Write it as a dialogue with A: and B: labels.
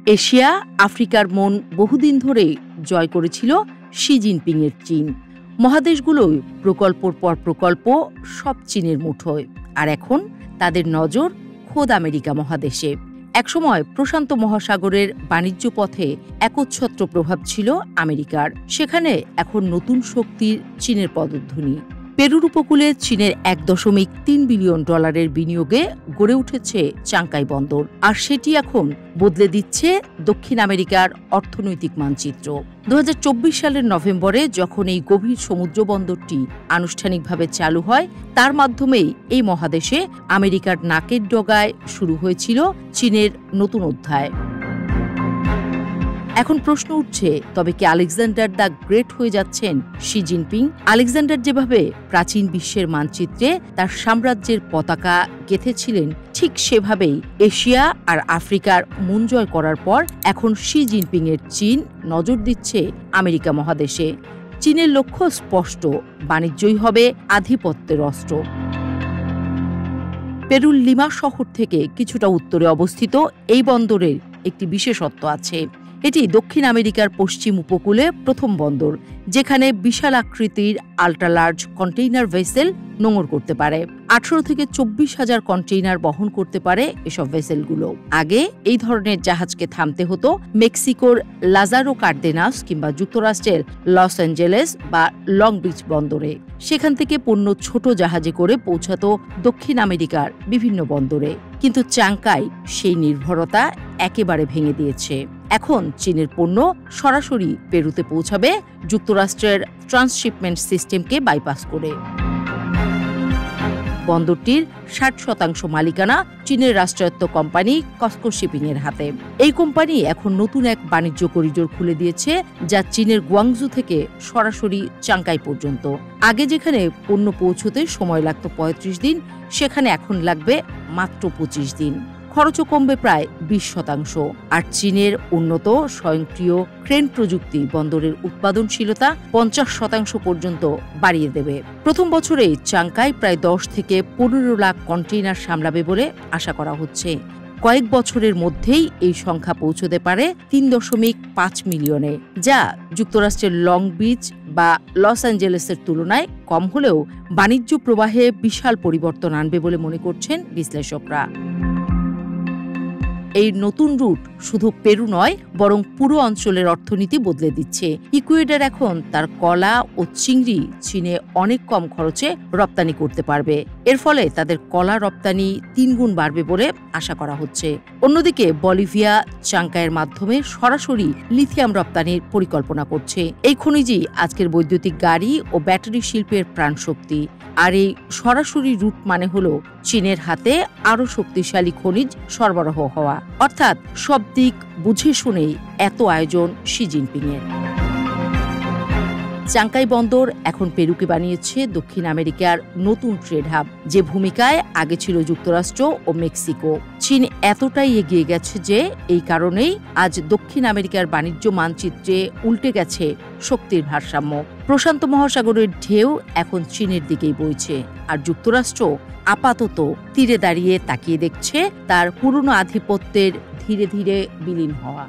A: Asia আফ্রিকার মন বহুদিন ধরে জয় করেছিল শি জিনপিংয়ের চীন। মহাদেশগুলোই প্রকল্পর পর প্রকল্প সব চীনের মুঠোয়, আর এখন তাদের নজর খোদ আমেরিকা মহাদেশে। একসময় প্রশান্ত মহাসাগরের বাণিজ্য পথে একচ্ছত্র প্রভাব ছিল আমেরিকার, সেখানে এখন নতুন শক্তির চীনের পদধ্বনি। পেরুর উপকূলে চীনের $1.3 বিলিয়ন বিনিয়োগে গড়ে উঠেছে চাংকাই বন্দর, আর সেটি এখন বদলে দিচ্ছে দক্ষিণ আমেরিকার অর্থনৈতিক মানচিত্র। 2024 সালের নভেম্বরে যখন এই গভীর সমুদ্র বন্দরটি আনুষ্ঠানিকভাবে চালু হয়, তার মাধ্যমেই এই মহাদেশে আমেরিকার নাকের ডগায় শুরু হয়েছিল চীনের নতুন অধ্যায়। এখন প্রশ্ন উঠছে, তবে কি আলেকজান্ডার দ্য গ্রেট হয়ে যাচ্ছেন শি জিনপিং? আলেকজান্ডার যেভাবে প্রাচীন বিশ্বের মানচিত্রে তার সাম্রাজ্যের পতাকা গেঁথেছিলেন, ঠিক সেভাবেই এশিয়া আর আফ্রিকার মন জয় করার পর এখন শি জিনপিং এর চীন নজর দিচ্ছে আমেরিকা মহাদেশে। চীনের লক্ষ্য স্পষ্ট, বাণিজ্যই হবে আধিপত্যের অস্ত্র। পেরুর লিমা শহর থেকে কিছুটা উত্তরে অবস্থিত এই বন্দরের একটি বিশেষত্ব আছে। এটি দক্ষিণ আমেরিকার পশ্চিম উপকূলে প্রথম বন্দর, যেখানে বিশাল আকৃতির আল্ট্রালার্জ কন্টেইনার ভেসেল নোঙর করতে পারে। 18 থেকে 24 হাজার কন্টেইনার বহন করতে পারে এসব ভেসেলগুলো। আগে এই ধরনের জাহাজকে থামতে হতো মেক্সিকোর লাজারো কার্দেনাস কিংবা যুক্তরাষ্ট্রের লস অ্যাঞ্জেলেস বা লং বিচ বন্দরে। সেখান থেকে পণ্য ছোট জাহাজে করে পৌঁছাতো দক্ষিণ আমেরিকার বিভিন্ন বন্দরে। কিন্তু চাংকাই সেই নির্ভরতা একেবারে ভেঙে দিয়েছে। এখন চীনের পণ্য সরাসরি পেরুতে পৌঁছাবে যুক্তরাষ্ট্রের ট্রান্সশিপমেন্ট সিস্টেমকে বাইপাস করে। বন্দরটির 60% মালিকানা চীনের রাষ্ট্রায়ত্ত কোম্পানি কসকো শিপিং এর হাতে। এই কোম্পানি এখন নতুন এক বাণিজ্য করিডোর খুলে দিয়েছে, যা চীনের গুয়াংজু থেকে সরাসরি চাংকাই পর্যন্ত। আগে যেখানে পণ্য পৌঁছতে সময় লাগত 35 দিন, সেখানে এখন লাগবে মাত্র 25 দিন। খরচও কমবে প্রায় 20%। আর চীনের উন্নত স্বয়ংক্রিয় ক্রেন প্রযুক্তি বন্দরের উৎপাদনশীলতা 50% পর্যন্ত বাড়িয়ে দেবে। প্রথম বছরেই চাংকাই প্রায় 10 থেকে 15 লাখ কন্টেইনার সামলাবে বলে আশা করা হচ্ছে। কয়েক বছরের মধ্যেই এই সংখ্যা পৌঁছতে পারে 3.5 মিলিয়নে, যা যুক্তরাষ্ট্রের লং বিচ বা লস অ্যাঞ্জেলেসের তুলনায় কম হলেও বাণিজ্য প্রবাহে বিশাল পরিবর্তন আনবে বলে মনে করছেন বিশ্লেষকরা। এই নতুন রুট শুধু পেরু নয়, বরং পুরো অঞ্চলের অর্থনীতি বদলে দিচ্ছে। ইকুয়েডর এখন তার কলা ও চিংড়ি চীনে অনেক কম খরচে রপ্তানি করতে পারবে। এর ফলে তাদের কলা রপ্তানি 3 গুণ বাড়বে বলে আশা করা হচ্ছে। অন্যদিকে বলিভিয়া চাংকাইয়ের মাধ্যমে সরাসরি লিথিয়াম রপ্তানির পরিকল্পনা করছে। এই খনিজই আজকের বৈদ্যুতিক গাড়ি ও ব্যাটারি শিল্পের প্রাণশক্তি। আর এই সরাসরি রুট মানে হলো চীনের হাতে আরও শক্তিশালী খনিজ সরবরাহ হওয়া। অর্থাৎ সব দিক বুঝে শুনেই এত আয়োজন শি জিনপিংয়ের। চাংকাই বন্দর এখন পেরুকে বানিয়েছে দক্ষিণ আমেরিকার নতুন ট্রেড হাব, যে ভূমিকায় আগে ছিল যুক্তরাষ্ট্র ও মেক্সিকো। চীন এতটাই এগিয়ে গেছে যে এই কারণেই আজ দক্ষিণ আমেরিকার বাণিজ্য মানচিত্রে উল্টে গেছে শক্তির ভারসাম্য। প্রশান্ত মহাসাগরের ঢেউ এখন চীনের দিকেই বইছে, আর যুক্তরাষ্ট্র আপাতত তীরে দাঁড়িয়ে তাকিয়ে দেখছে তার পুরনো আধিপত্যের ধীরে ধীরে বিলীন হওয়া।